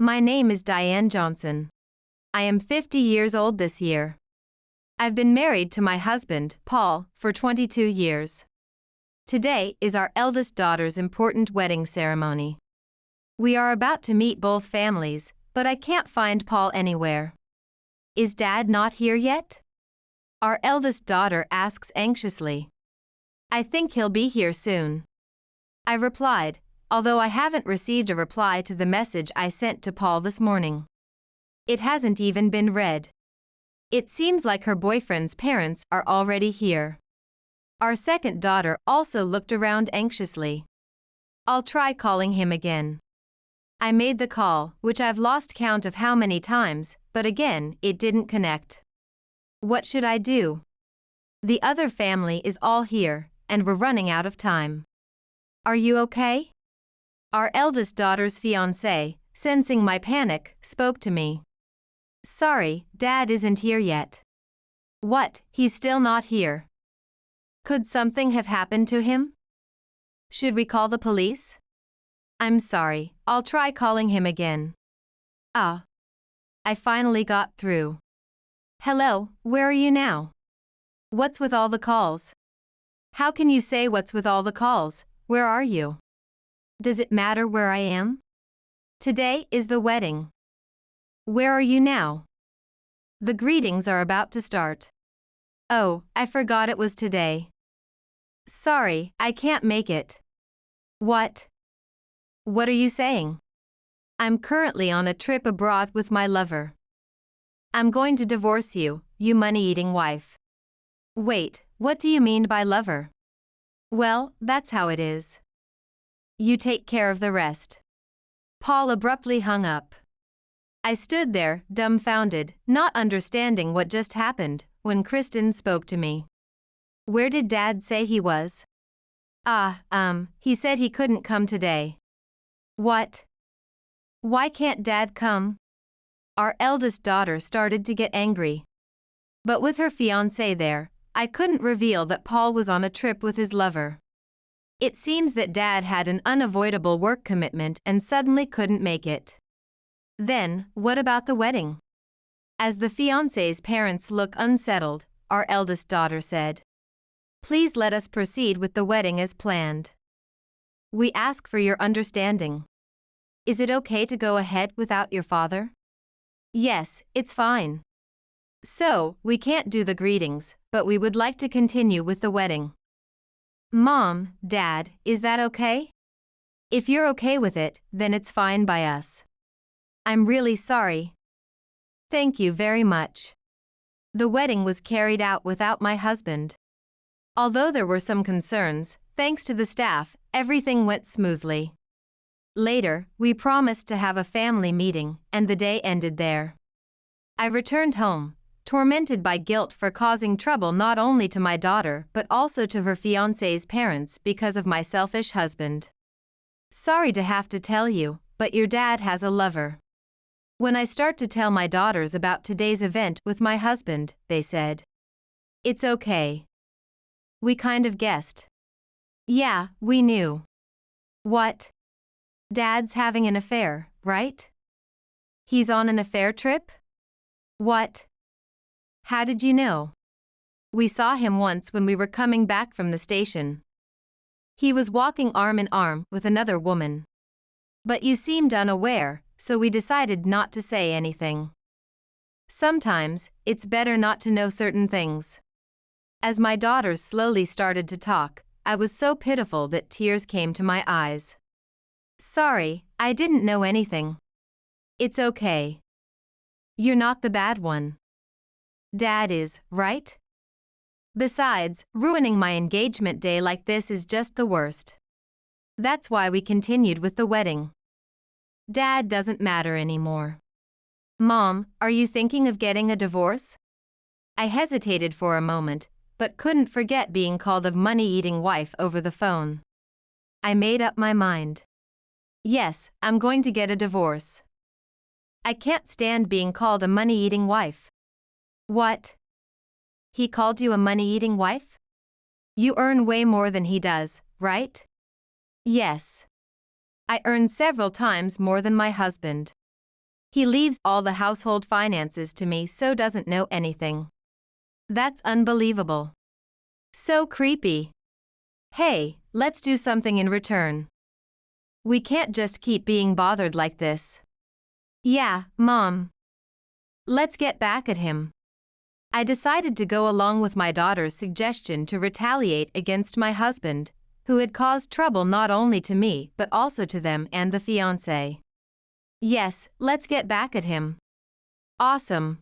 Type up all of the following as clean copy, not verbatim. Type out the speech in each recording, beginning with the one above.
My name is Diane Johnson. I am 50 years old this year. I've been married to my husband, Paul, for 22 years. Today is our eldest daughter's important wedding ceremony. We are about to meet both families, but I can't find Paul anywhere. Is Dad not here yet? Our eldest daughter asks anxiously. I think he'll be here soon. I replied, although I haven't received a reply to the message I sent to Paul this morning. It hasn't even been read. It seems like her boyfriend's parents are already here. Our second daughter also looked around anxiously. I'll try calling him again. I made the call, which I've lost count of how many times, but again, it didn't connect. What should I do? The other family is all here, and we're running out of time. Are you okay? Our eldest daughter's fiancé, sensing my panic, spoke to me. Sorry, Dad isn't here yet. What, he's still not here? Could something have happened to him? Should we call the police? I'm sorry, I'll try calling him again. Ah. I finally got through. Hello, where are you now? What's with all the calls? How can you say what's with all the calls? Where are you? Does it matter where I am? Today is the wedding. Where are you now? The greetings are about to start. Oh, I forgot it was today. Sorry, I can't make it. What? What are you saying? I'm currently on a trip abroad with my lover. I'm going to divorce you, you money-eating wife. Wait, what do you mean by lover? Well, that's how it is. You take care of the rest. Paul abruptly hung up. I stood there, dumbfounded, not understanding what just happened, when Kristen spoke to me. Where did Dad say he was? He said he couldn't come today. What? Why can't Dad come? Our eldest daughter started to get angry. But with her fiancé there, I couldn't reveal that Paul was on a trip with his lover. It seems that Dad had an unavoidable work commitment and suddenly couldn't make it. Then, what about the wedding? As the fiancé's parents look unsettled, our eldest daughter said, please let us proceed with the wedding as planned. We ask for your understanding. Is it okay to go ahead without your father? Yes, it's fine. So, we can't do the greetings, but we would like to continue with the wedding. Mom, Dad, is that okay? If you're okay with it, then it's fine by us. I'm really sorry. Thank you very much. The wedding was carried out without my husband. Although there were some concerns, thanks to the staff, everything went smoothly. Later, we promised to have a family meeting, and the day ended there. I returned home, tormented by guilt for causing trouble not only to my daughter but also to her fiancé's parents because of my selfish husband. Sorry to have to tell you, but your dad has a lover. When I start to tell my daughters about today's event with my husband, they said, it's okay. We kind of guessed. Yeah, we knew. What? Dad's having an affair, right? He's on an affair trip? What? How did you know? We saw him once when we were coming back from the station. He was walking arm in arm with another woman. But you seemed unaware, so we decided not to say anything. Sometimes, it's better not to know certain things. As my daughters slowly started to talk, I was so pitiful that tears came to my eyes. Sorry, I didn't know anything. It's okay. You're not the bad one. Dad is, right? Besides, ruining my engagement day like this is just the worst. That's why we continued with the wedding. Dad doesn't matter anymore. Mom, are you thinking of getting a divorce? I hesitated for a moment, but couldn't forget being called a money-eating wife over the phone. I made up my mind. Yes, I'm going to get a divorce. I can't stand being called a money-eating wife. What? He called you a money-eating wife? You earn way more than he does, right? Yes. I earn several times more than my husband. He leaves all the household finances to me so doesn't know anything. That's unbelievable. So creepy. Hey, let's do something in return. We can't just keep being bothered like this. Yeah, Mom. Let's get back at him. I decided to go along with my daughter's suggestion to retaliate against my husband, who had caused trouble not only to me but also to them and the fiancé. Yes, let's get back at him. Awesome.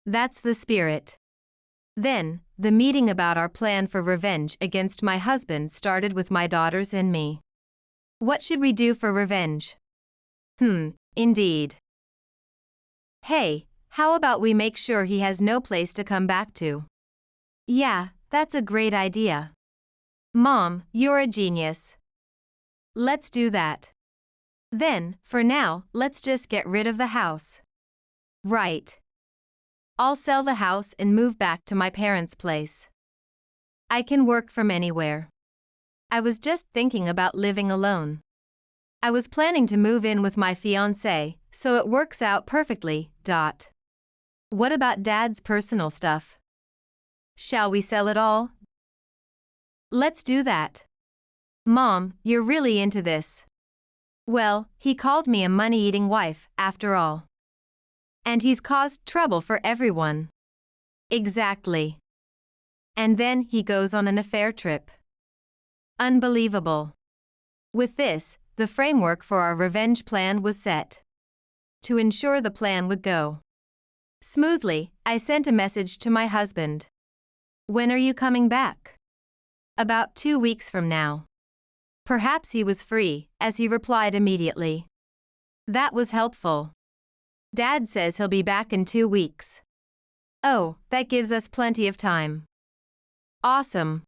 That's the spirit. Then, the meeting about our plan for revenge against my husband started with my daughters and me. What should we do for revenge? Indeed. Hey, how about we make sure he has no place to come back to? Yeah, that's a great idea. Mom, you're a genius. Let's do that. Then, for now, let's just get rid of the house. Right. I'll sell the house and move back to my parents' place. I can work from anywhere. I was just thinking about living alone. I was planning to move in with my fiancé, so it works out perfectly. What about Dad's personal stuff? Shall we sell it all? Let's do that. Mom, you're really into this. Well, he called me a money-eating wife, after all. And he's caused trouble for everyone. Exactly. And then he goes on an affair trip. Unbelievable. With this, the framework for our revenge plan was set. To ensure the plan would go smoothly, I sent a message to my husband. When are you coming back? About 2 weeks from now. Perhaps he was free, as he replied immediately. That was helpful. Dad says he'll be back in 2 weeks. Oh, that gives us plenty of time. Awesome.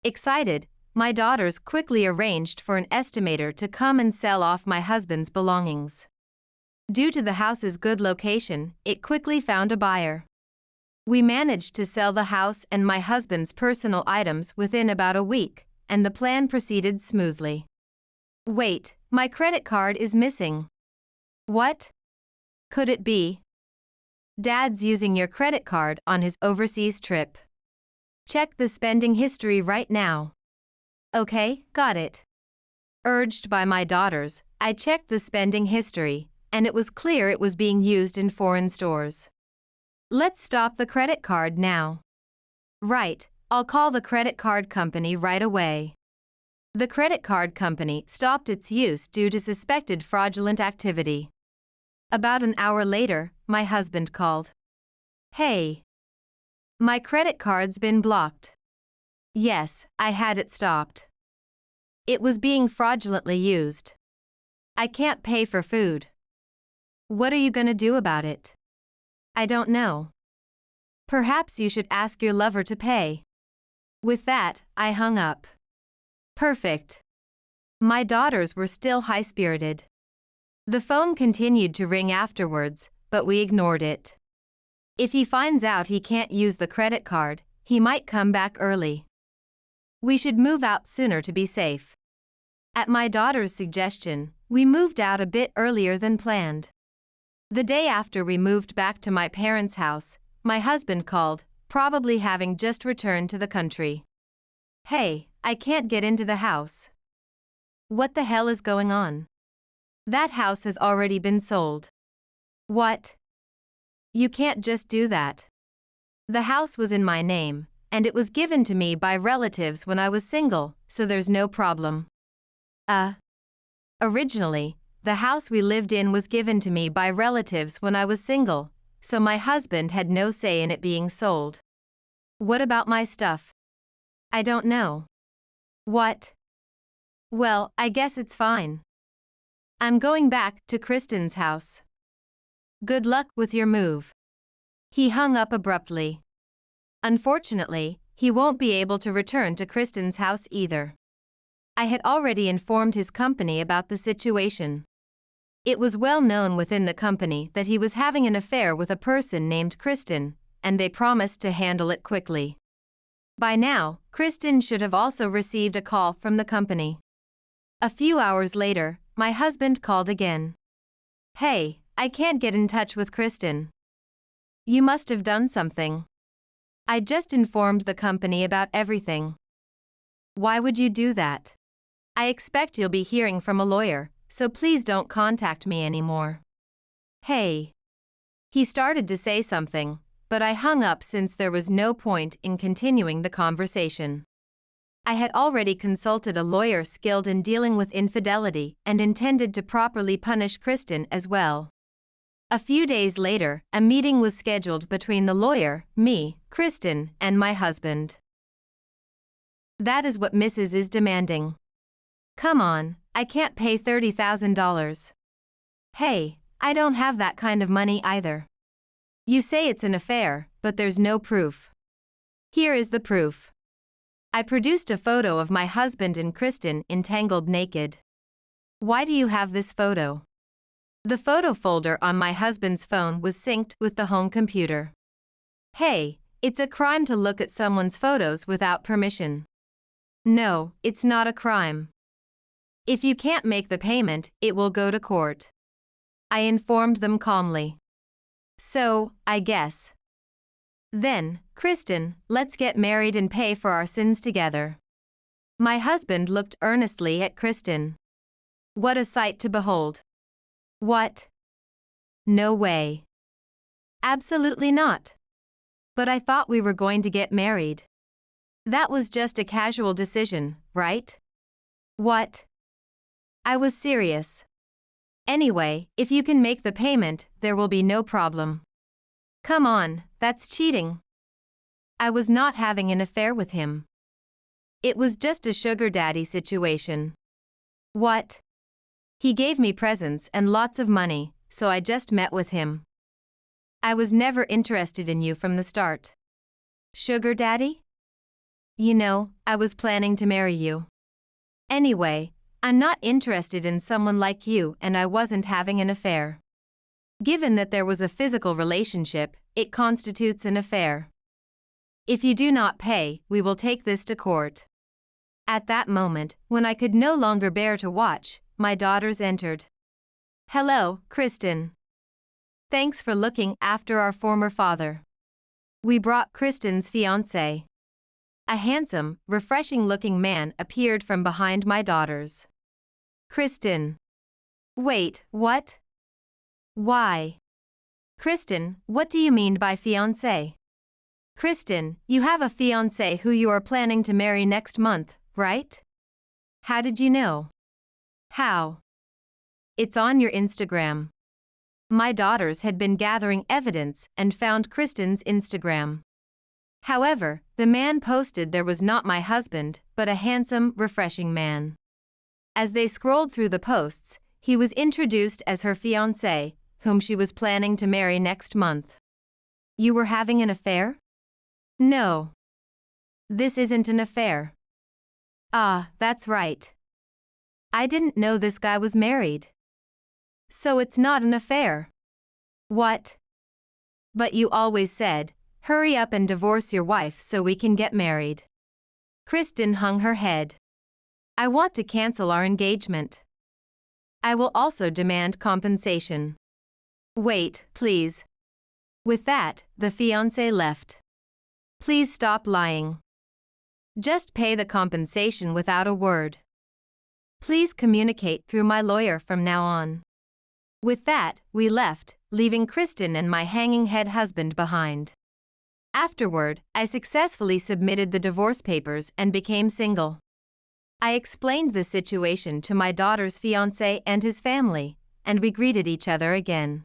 Excited, my daughters quickly arranged for an estimator to come and sell off my husband's belongings. Due to the house's good location, it quickly found a buyer. We managed to sell the house and my husband's personal items within about a week, and the plan proceeded smoothly. Wait, my credit card is missing. What? Could it be? Dad's using your credit card on his overseas trip. Check the spending history right now. Okay, got it. Urged by my daughters, I checked the spending history, and it was clear it was being used in foreign stores. Let's stop the credit card now. Right, I'll call the credit card company right away. The credit card company stopped its use due to suspected fraudulent activity. About an hour later, my husband called. Hey. My credit card's been blocked. Yes, I had it stopped. It was being fraudulently used. I can't pay for food. What are you gonna do about it? I don't know. Perhaps you should ask your lover to pay. With that, I hung up. Perfect. My daughters were still high-spirited. The phone continued to ring afterwards, but we ignored it. If he finds out he can't use the credit card, he might come back early. We should move out sooner to be safe. At my daughter's suggestion, we moved out a bit earlier than planned. The day after we moved back to my parents' house, my husband called, probably having just returned to the country. Hey, I can't get into the house. What the hell is going on? That house has already been sold. What? You can't just do that. The house was in my name, and it was given to me by relatives when I was single, so there's no problem. Originally, the house we lived in was given to me by relatives when I was single, so my husband had no say in it being sold. What about my stuff? I don't know. What? Well, I guess it's fine. I'm going back to Kristen's house. Good luck with your move. He hung up abruptly. Unfortunately, he won't be able to return to Kristen's house either. I had already informed his company about the situation. It was well known within the company that he was having an affair with a person named Kristen, and they promised to handle it quickly. By now, Kristen should have also received a call from the company. A few hours later, my husband called again. Hey, I can't get in touch with Kristen. You must have done something. I just informed the company about everything. Why would you do that? I expect you'll be hearing from a lawyer, so please don't contact me anymore. Hey. He started to say something, but I hung up since there was no point in continuing the conversation. I had already consulted a lawyer skilled in dealing with infidelity and intended to properly punish Kristen as well. A few days later, a meeting was scheduled between the lawyer, me, Kristen, and my husband. That is what Mrs. is demanding. Come on, I can't pay $30,000. Hey, I don't have that kind of money either. You say it's an affair, but there's no proof. Here is the proof. I produced a photo of my husband and Kristen entangled naked. Why do you have this photo? The photo folder on my husband's phone was synced with the home computer. Hey, it's a crime to look at someone's photos without permission. No, it's not a crime. If you can't make the payment, it will go to court. I informed them calmly. So, I guess. Then, Kristen, let's get married and pay for our sins together. My husband looked earnestly at Kristen. What a sight to behold. What? No way. Absolutely not. But I thought we were going to get married. That was just a casual decision, right? What? I was serious. Anyway, if you can make the payment, there will be no problem. Come on, that's cheating. I was not having an affair with him. It was just a sugar daddy situation. What? He gave me presents and lots of money, so I just met with him. I was never interested in you from the start. Sugar daddy? You know, I was planning to marry you. Anyway, I'm not interested in someone like you and I wasn't having an affair. Given that there was a physical relationship, it constitutes an affair. If you do not pay, we will take this to court. At that moment, when I could no longer bear to watch, my daughters entered. Hello, Kristen. Thanks for looking after our former father. We brought Kristen's fiancé. A handsome, refreshing-looking man appeared from behind my daughters. Kristen. Wait, what? Why? Kristen, what do you mean by fiancé? Kristen, you have a fiancé who you are planning to marry next month, right? How did you know? How? It's on your Instagram. My daughters had been gathering evidence and found Kristen's Instagram. However, the man posted there was not my husband, but a handsome, refreshing man. As they scrolled through the posts, he was introduced as her fiancé, whom she was planning to marry next month. You were having an affair? No. This isn't an affair. Ah, that's right. I didn't know this guy was married. So it's not an affair. What? But you always said, hurry up and divorce your wife so we can get married. Kristen hung her head. I want to cancel our engagement. I will also demand compensation. Wait, please. With that, the fiancé left. Please stop lying. Just pay the compensation without a word. Please communicate through my lawyer from now on. With that, we left, leaving Kristen and my hanging head husband behind. Afterward, I successfully submitted the divorce papers and became single. I explained the situation to my daughter's fiancé and his family, and we greeted each other again.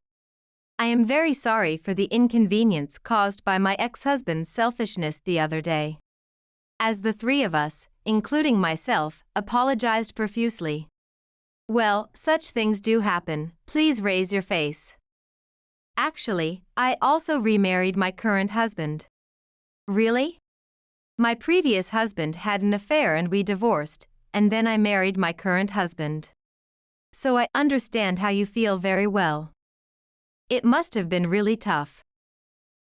I am very sorry for the inconvenience caused by my ex-husband's selfishness the other day. As the three of us, including myself, apologized profusely. Well, such things do happen, please raise your face. Actually, I also remarried my current husband. Really? My previous husband had an affair and we divorced, and then I married my current husband. So I understand how you feel very well. It must have been really tough.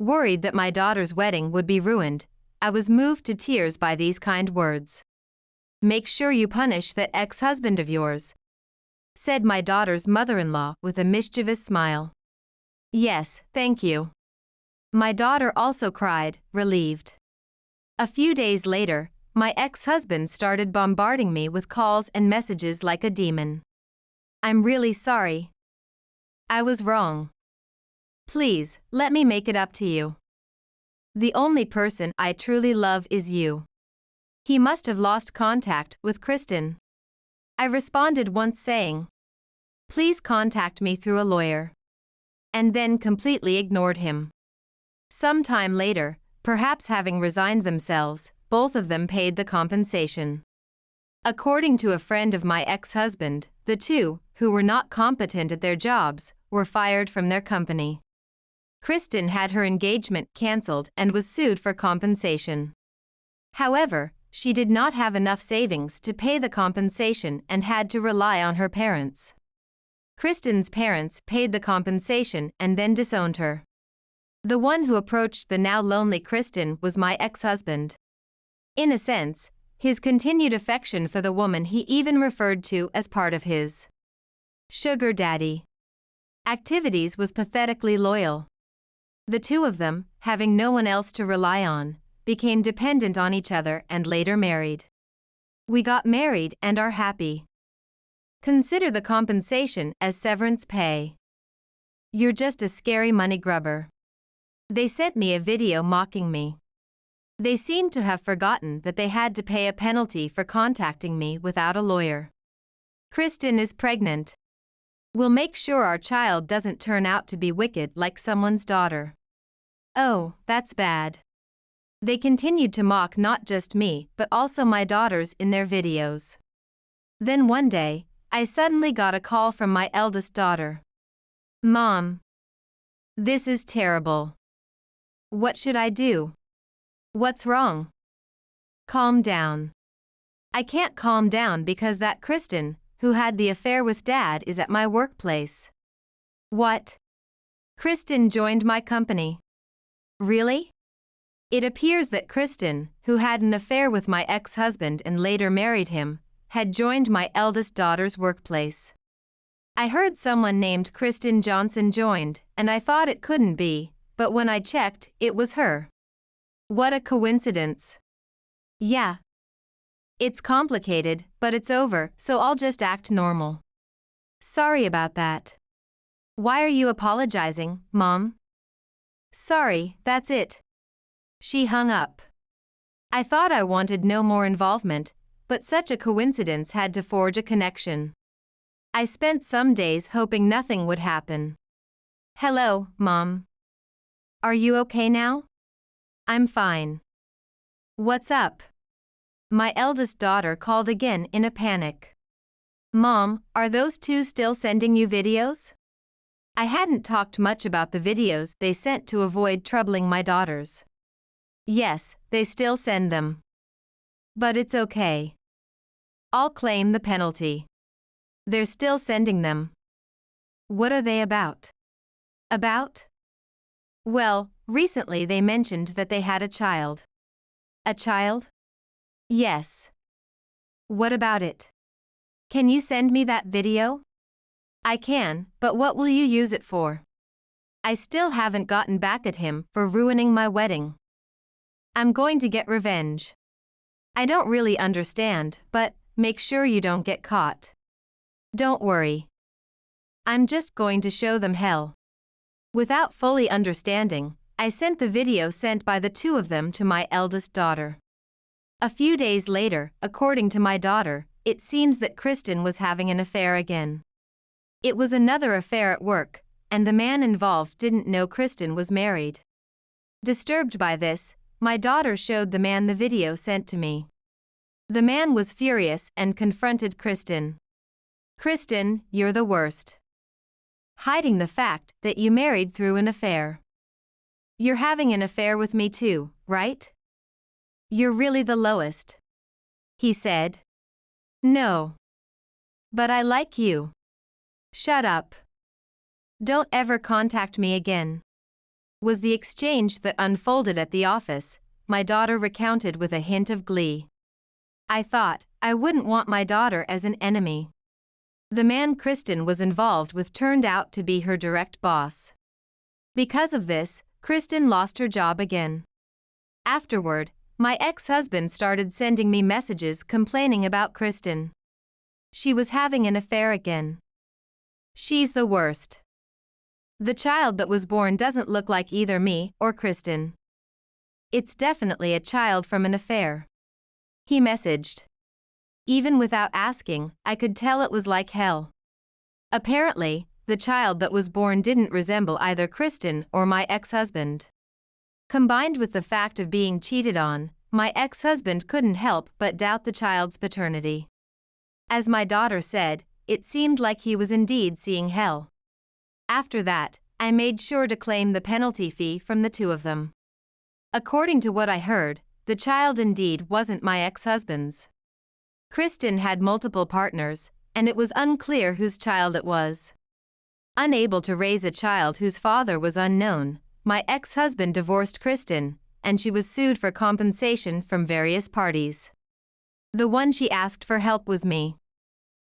Worried that my daughter's wedding would be ruined, I was moved to tears by these kind words. Make sure you punish that ex-husband of yours, said my daughter's mother-in-law with a mischievous smile. Yes, thank you. My daughter also cried, relieved. A few days later, my ex-husband started bombarding me with calls and messages like a demon. I'm really sorry. I was wrong. Please, let me make it up to you. The only person I truly love is you. He must have lost contact with Kristen. I responded once saying, please contact me through a lawyer. And then completely ignored him. Some time later, perhaps having resigned themselves, both of them paid the compensation. According to a friend of my ex-husband, the two, who were not competent at their jobs, were fired from their company. Kristen had her engagement cancelled and was sued for compensation. However, she did not have enough savings to pay the compensation and had to rely on her parents. Kristen's parents paid the compensation and then disowned her. The one who approached the now lonely Kristen was my ex-husband. In a sense, his continued affection for the woman he even referred to as part of his sugar daddy activities was pathetically loyal. The two of them, having no one else to rely on, became dependent on each other and later married. We got married and are happy. Consider the compensation as severance pay. You're just a scary money grubber. They sent me a video mocking me. They seemed to have forgotten that they had to pay a penalty for contacting me without a lawyer. Kristen is pregnant. We'll make sure our child doesn't turn out to be wicked like someone's daughter. Oh, that's bad. They continued to mock not just me but also my daughters in their videos. Then one day, I suddenly got a call from my eldest daughter. Mom. This is terrible. What should I do? What's wrong? Calm down. I can't calm down because that Kristen, who had the affair with Dad, is at my workplace. What? Kristen joined my company. Really? It appears that Kristen, who had an affair with my ex-husband and later married him, had joined my eldest daughter's workplace. I heard someone named Kristen Johnson joined, and I thought it couldn't be, but when I checked, it was her. What a coincidence. Yeah. It's complicated, but it's over, so I'll just act normal. Sorry about that. Why are you apologizing, Mom? Sorry, that's it. She hung up. I thought I wanted no more involvement, but such a coincidence had to forge a connection. I spent some days hoping nothing would happen. Hello, Mom. Are you okay now? I'm fine. What's up? My eldest daughter called again in a panic. Mom, are those two still sending you videos? I hadn't talked much about the videos they sent to avoid troubling my daughters. Yes, they still send them. But it's okay. I'll claim the penalty. They're still sending them. What are they about? About? Well, recently they mentioned that they had a child. A child? Yes. What about it? Can you send me that video? I can, but what will you use it for? I still haven't gotten back at him for ruining my wedding. I'm going to get revenge. I don't really understand, but make sure you don't get caught. Don't worry. I'm just going to show them hell. Without fully understanding, I sent the video sent by the two of them to my eldest daughter. A few days later, according to my daughter, it seems that Kristen was having an affair again. It was another affair at work, and the man involved didn't know Kristen was married. Disturbed by this, my daughter showed the man the video sent to me. The man was furious and confronted Kristen. Kristen, you're the worst. Hiding the fact that you married through an affair. You're having an affair with me too, right? You're really the lowest. He said. No. But I like you. Shut up. Don't ever contact me again. Was the exchange that unfolded at the office, my daughter recounted with a hint of glee. I thought, I wouldn't want my daughter as an enemy. The man Kristen was involved with turned out to be her direct boss. Because of this, Kristen lost her job again. Afterward, my ex-husband started sending me messages complaining about Kristen. She was having an affair again. She's the worst. The child that was born doesn't look like either me or Kristen. It's definitely a child from an affair. He messaged. Even without asking, I could tell it was like hell. Apparently, the child that was born didn't resemble either Kristen or my ex-husband. Combined with the fact of being cheated on, my ex-husband couldn't help but doubt the child's paternity. As my daughter said, it seemed like he was indeed seeing hell. After that, I made sure to claim the penalty fee from the two of them. According to what I heard, the child indeed wasn't my ex-husband's. Kristen had multiple partners, and it was unclear whose child it was. Unable to raise a child whose father was unknown, my ex-husband divorced Kristen, and she was sued for compensation from various parties. The one she asked for help was me.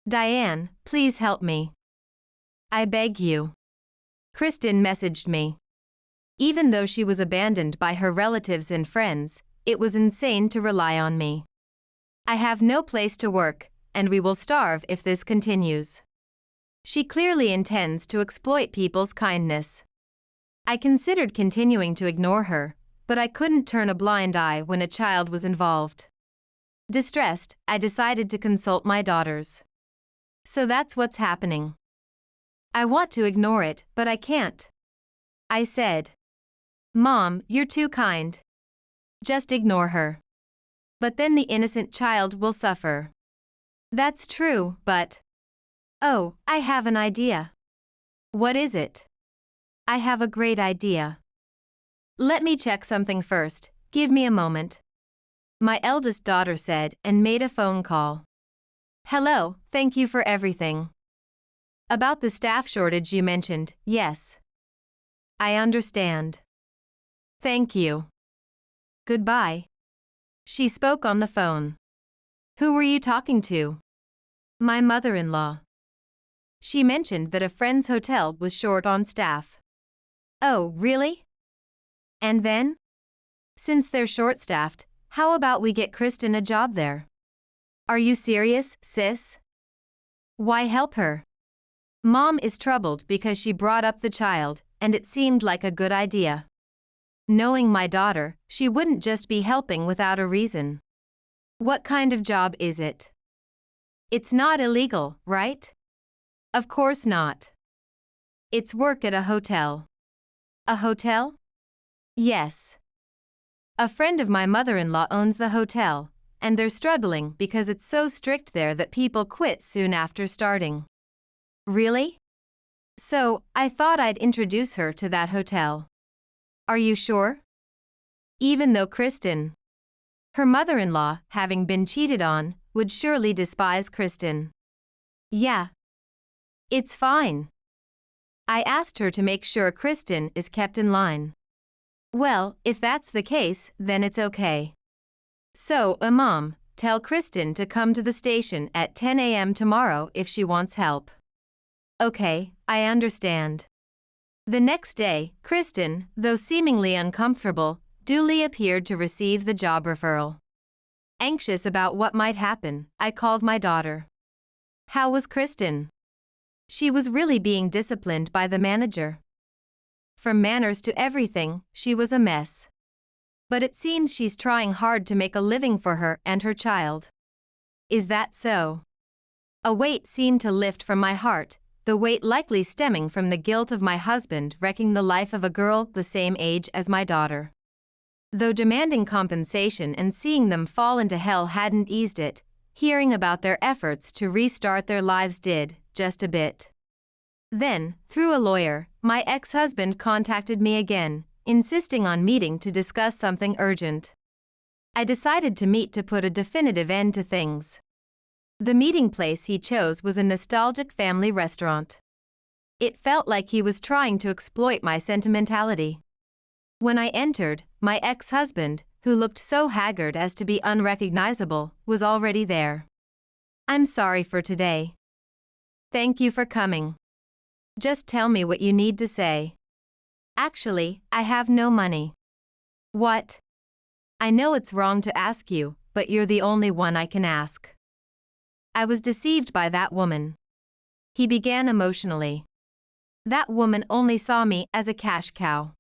Diane, please help me. I beg you. Kristen messaged me. Even though she was abandoned by her relatives and friends, it was insane to rely on me. I have no place to work, and we will starve if this continues. She clearly intends to exploit people's kindness. I considered continuing to ignore her, but I couldn't turn a blind eye when a child was involved. Distressed, I decided to consult my daughters. So that's what's happening. I want to ignore it, but I can't. I said, "Mom, you're too kind. Just ignore her. But then the innocent child will suffer." That's true, but... Oh, I have an idea. What is it? I have a great idea. Let me check something first, give me a moment. My eldest daughter said and made a phone call. Hello, thank you for everything. About the staff shortage you mentioned, yes. I understand. Thank you. Goodbye. She spoke on the phone. Who were you talking to? My mother-in-law. She mentioned that a friend's hotel was short on staff. Oh, really? And then? Since they're short-staffed, how about we get Kristen a job there? Are you serious, sis? Why help her? Mom is troubled because she brought up the child, and it seemed like a good idea. Knowing my daughter, she wouldn't just be helping without a reason. What kind of job is it? It's not illegal, right? Of course not. It's work at a hotel. A hotel? Yes. A friend of my mother-in-law owns the hotel, and they're struggling because it's so strict there that people quit soon after starting. Really? So, I thought I'd introduce her to that hotel. Are you sure? Even though Kristen, her mother-in-law, having been cheated on, would surely despise Kristen. Yeah. It's fine. I asked her to make sure Kristen is kept in line. Well, if that's the case, then it's okay. So, Mom, tell Kristen to come to the station at 10 a.m. tomorrow if she wants help. Okay, I understand. The next day, Kristen, though seemingly uncomfortable, duly appeared to receive the job referral. Anxious about what might happen, I called my daughter. How was Kristen? She was really being disciplined by the manager. From manners to everything, she was a mess. But it seems she's trying hard to make a living for her and her child. Is that so? A weight seemed to lift from my heart, the weight likely stemming from the guilt of my husband wrecking the life of a girl the same age as my daughter. Though demanding compensation and seeing them fall into hell hadn't eased it, hearing about their efforts to restart their lives did, just a bit. Then, through a lawyer, my ex-husband contacted me again, insisting on meeting to discuss something urgent. I decided to meet to put a definitive end to things. The meeting place he chose was a nostalgic family restaurant. It felt like he was trying to exploit my sentimentality. When I entered, my ex-husband, who looked so haggard as to be unrecognizable, was already there. I'm sorry for today. Thank you for coming. Just tell me what you need to say. Actually, I have no money. What? I know it's wrong to ask you, but you're the only one I can ask. I was deceived by that woman. He began emotionally. That woman only saw me as a cash cow.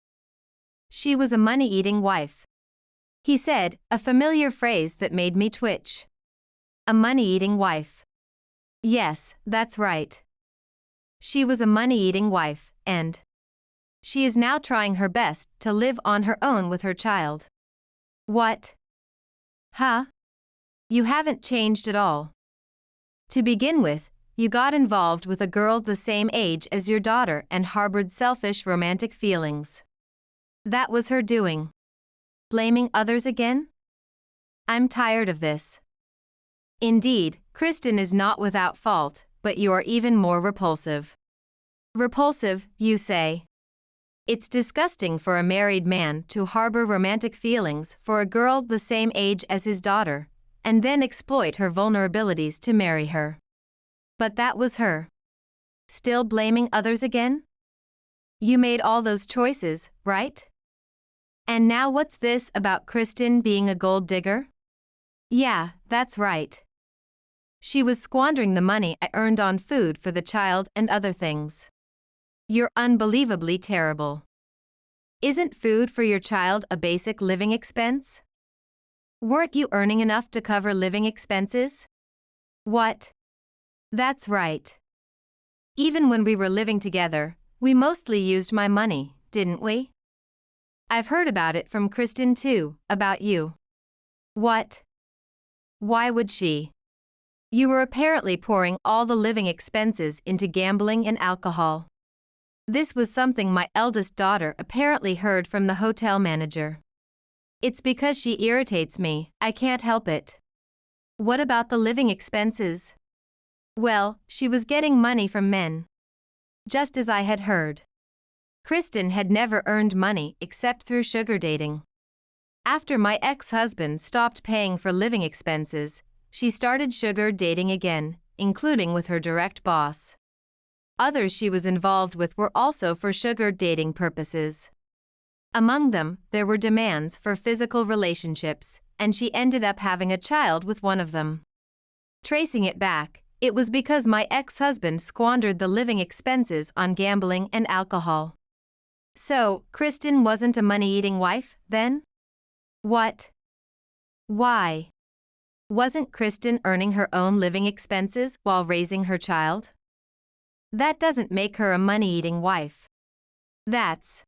She was a money-eating wife. He said, a familiar phrase that made me twitch. A money-eating wife. Yes, that's right. She was a money-eating wife, and she is now trying her best to live on her own with her child. What? Huh? You haven't changed at all. To begin with, you got involved with a girl the same age as your daughter and harbored selfish romantic feelings. That was her doing. Blaming others again? I'm tired of this. Indeed, Kristen is not without fault, but you are even more repulsive. Repulsive, you say? It's disgusting for a married man to harbor romantic feelings for a girl the same age as his daughter, and then exploit her vulnerabilities to marry her. But that was her. Still blaming others again? You made all those choices, right? And now what's this about Kristen being a gold digger? Yeah, that's right. She was squandering the money I earned on food for the child and other things. You're unbelievably terrible. Isn't food for your child a basic living expense? Weren't you earning enough to cover living expenses? What? That's right. Even when we were living together, we mostly used my money, didn't we? I've heard about it from Kristen too, about you. What? Why would she? You were apparently pouring all the living expenses into gambling and alcohol. This was something my eldest daughter apparently heard from the hotel manager. It's because she irritates me, I can't help it. What about the living expenses? Well, she was getting money from men. Just as I had heard. Kristen had never earned money except through sugar dating. After my ex-husband stopped paying for living expenses, she started sugar dating again, including with her direct boss. Others she was involved with were also for sugar dating purposes. Among them, there were demands for physical relationships, and she ended up having a child with one of them. Tracing it back, it was because my ex-husband squandered the living expenses on gambling and alcohol. So, Kristen wasn't a money-eating wife, then? What? Why? Wasn't Kristen earning her own living expenses while raising her child? That doesn't make her a money-eating wife. That's...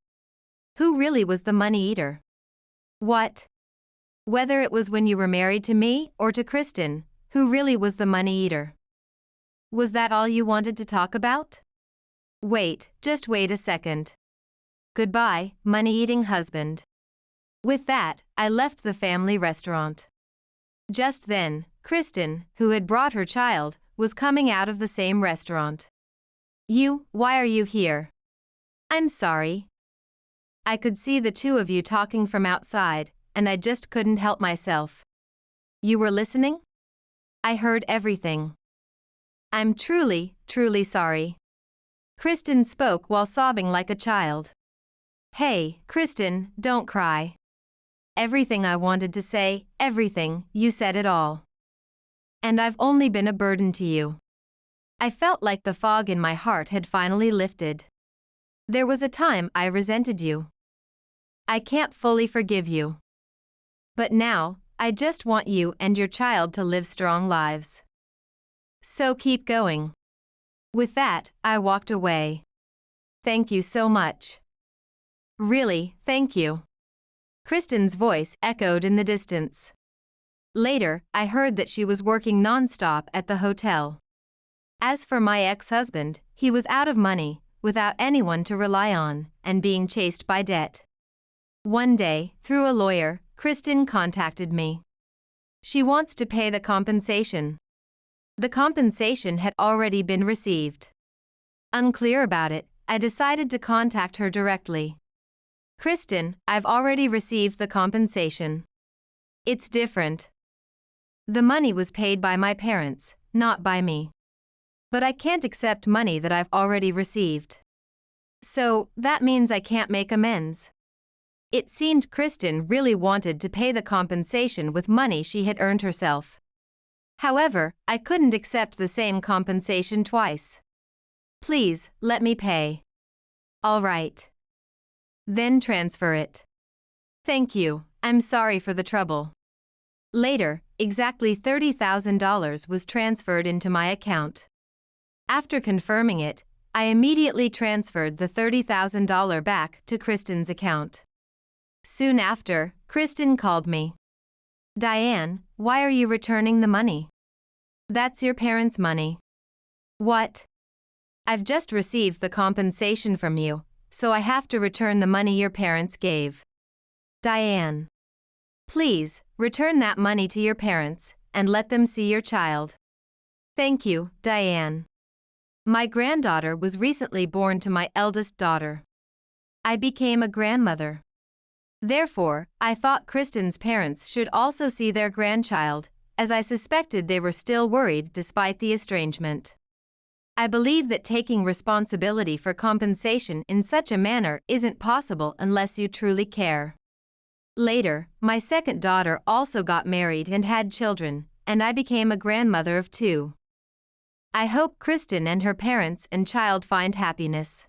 Who really was the money-eater? What? Whether it was when you were married to me or to Kristen, who really was the money-eater? Was that all you wanted to talk about? Wait, just wait a second. Goodbye, money-eating husband. With that, I left the family restaurant. Just then, Kristen, who had brought her child, was coming out of the same restaurant. Why are you here? I'm sorry. I could see the two of you talking from outside, and I just couldn't help myself. You were listening? I heard everything. I'm truly, truly sorry. Kristen spoke while sobbing like a child. Hey, Kristen, don't cry. Everything I wanted to say, everything, you said it all. And I've only been a burden to you. I felt like the fog in my heart had finally lifted. There was a time I resented you. I can't fully forgive you. But now, I just want you and your child to live strong lives. So keep going. With that, I walked away. Thank you so much. Really, thank you. Kristen's voice echoed in the distance. Later, I heard that she was working non-stop at the hotel. As for my ex-husband, he was out of money, without anyone to rely on, and being chased by debt. One day, through a lawyer, Kristen contacted me. She wants to pay the compensation. The compensation had already been received. Unclear about it, I decided to contact her directly. Kristen, I've already received the compensation. It's different. The money was paid by my parents, not by me. But I can't accept money that I've already received. So, that means I can't make amends. It seemed Kristen really wanted to pay the compensation with money she had earned herself. However, I couldn't accept the same compensation twice. Please, let me pay. All right. Then transfer it. Thank you, I'm sorry for the trouble. Later, exactly $30,000 was transferred into my account. After confirming it, I immediately transferred the $30,000 back to Kristen's account. Soon after, Kristen called me. Diane, why are you returning the money? That's your parents' money. What? I've just received the compensation from you, so I have to return the money your parents gave. Diane. Please, return that money to your parents, and let them see your child. Thank you, Diane. My granddaughter was recently born to my eldest daughter. I became a grandmother. Therefore, I thought Kristen's parents should also see their grandchild, as I suspected they were still worried despite the estrangement. I believe that taking responsibility for compensation in such a manner isn't possible unless you truly care. Later, my second daughter also got married and had children, and I became a grandmother of 2. I hope Kristen and her parents and child find happiness.